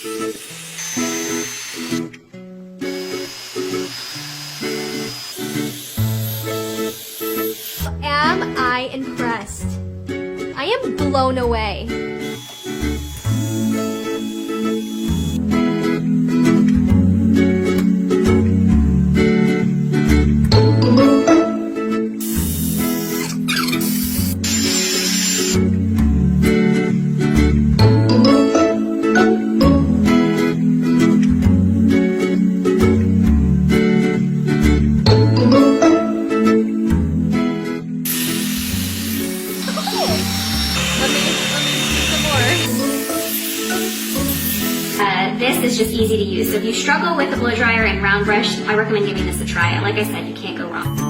Am I impressed? I am blown away. This is just easy to use. So if you struggle with the blow dryer and round brush, I recommend giving this a try. Like I said, you can't go wrong.